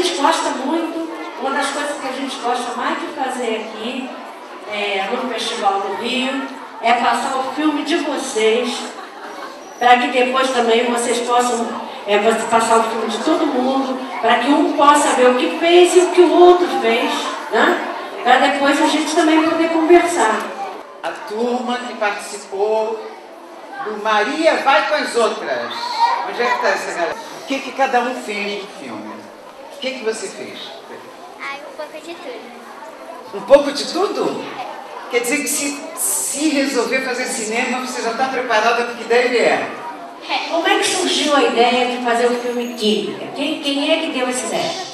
gente gosta muito, uma das coisas que a gente gosta mais de fazer aqui no Festival do Rio é passar o filme de vocês, para que depois também vocês possam passar o filme de todo mundo, para que um possa ver o que fez e o que o outro fez, né? Para depois a gente também poder conversar. A turma que participou do Maria Vai com as Outras. Onde é que está essa galera? O que cada um fez no filme? O que você fez? Um pouco de tudo. Um pouco de tudo? Quer dizer que se resolver fazer cinema, você já está preparada para que deve Como é que surgiu a ideia de fazer o filme Química? Quem é que deu essa ideia?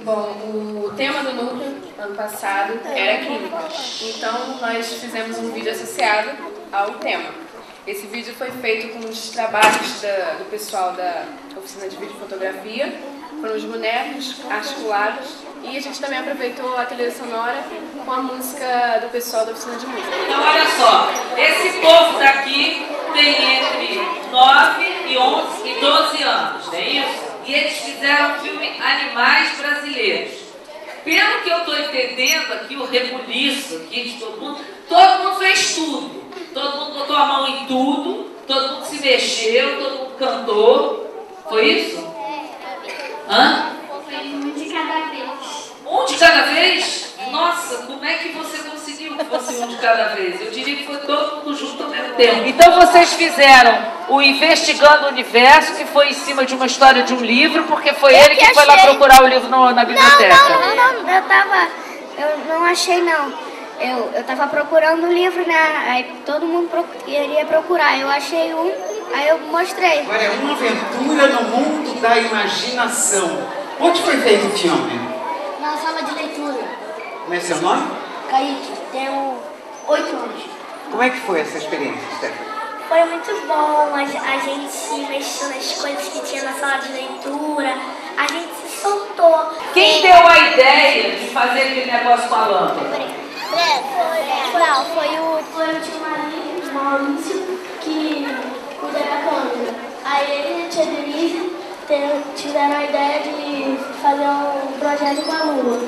Bom, o tema do núcleo, ano passado, era química. Então, nós fizemos um vídeo associado ao tema. Esse vídeo foi feito com os trabalhos do pessoal da oficina de vídeo e fotografia, foram os bonecos articulados, e a gente também aproveitou a trilha sonora com a música do pessoal da oficina de música. Então, olha só, esse povo daqui tem entre 9 e 11 e 12 anos, não é isso? E eles fizeram o filme Animais Brasileiros. Pelo que eu estou entendendo aqui, o rebuliço aqui de todo mundo fez tudo. Todo mundo botou a mão em tudo, todo mundo se mexeu, todo mundo cantou. Foi isso? Hã? Foi um de cada vez. Um de cada vez? Nossa, como é que você conseguiu que fosse um de cada vez? Eu diria que foi todo mundo junto ao mesmo tempo. Então vocês fizeram o Investigando o Universo, que foi em cima de uma história de um livro, porque foi ele que foi lá procurar o livro na biblioteca. Não, eu não achei não. Eu tava procurando o livro, né? Aí todo mundo queria procurar. Eu achei um, aí eu mostrei. Agora é uma aventura no mundo da imaginação. Onde foi feito o filme? Na sala de leitura. Como é seu nome? Kaique, tenho 8 anos. Como é que foi essa experiência, Stephanie? Foi muito bom, a gente mexeu nas coisas que tinha na sala de leitura, a gente se soltou. Quem deu a ideia de fazer aquele negócio com a lâmpada? Foi o tio Maurício que cuida da câmera. Aí ele e a tia Denise tiveram a ideia de fazer um projeto com a Lua.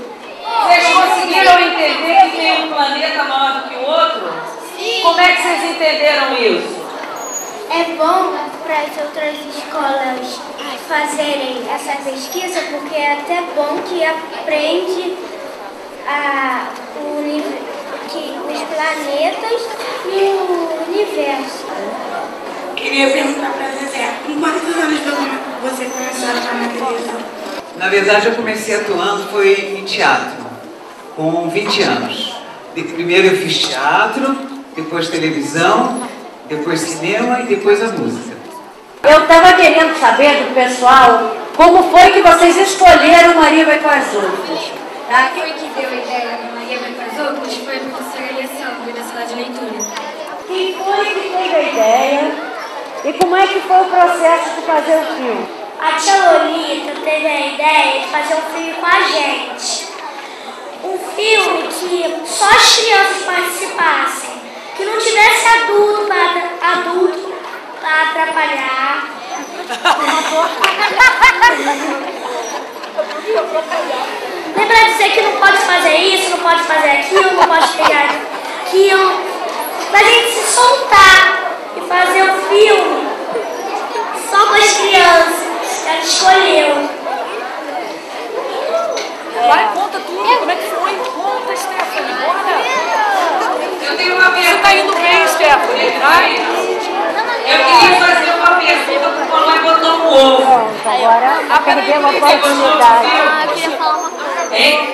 Vocês conseguiram entender que tem um planeta maior do que o outro? Sim. Como é que vocês entenderam isso? É bom para as outras escolas fazerem essa pesquisa, porque é até bom que aprende os planetas e o universo. Queria perguntar para Zezé, com quantos anos você começou a atuar na televisão? Na verdade, eu comecei atuando foi em teatro, com 20 anos. Primeiro eu fiz teatro, depois televisão, depois cinema e depois a música. Eu estava querendo saber do pessoal como foi que vocês escolheram Maria Vai com as Outras. Tá? Foi que deu a ideia do Maria Vai com as Outras foi a professora Alessandra da sala de leitura. Quem foi que teve a ideia e como é que foi o processo de fazer o filme? A tia Lolita teve a ideia de fazer um filme com a gente. Um filme que só as crianças participassem, que não tivesse adulto para atrapalhar. Lembra de dizer que não pode fazer isso, não pode fazer aquilo, não pode pegar aquilo. Pra gente se soltar e fazer um filme só com as crianças. Ela escolheu. Vai, conta tudo. Como é que foi? Conta, Stephanie. Bora. Eu tenho uma pergunta. Você tá indo bem, Stephanie. Vai. Eu queria fazer uma pergunta para o Papai botou um ovo. Agora perdemos a oportunidade. Eu queria falar uma coisa. Hein?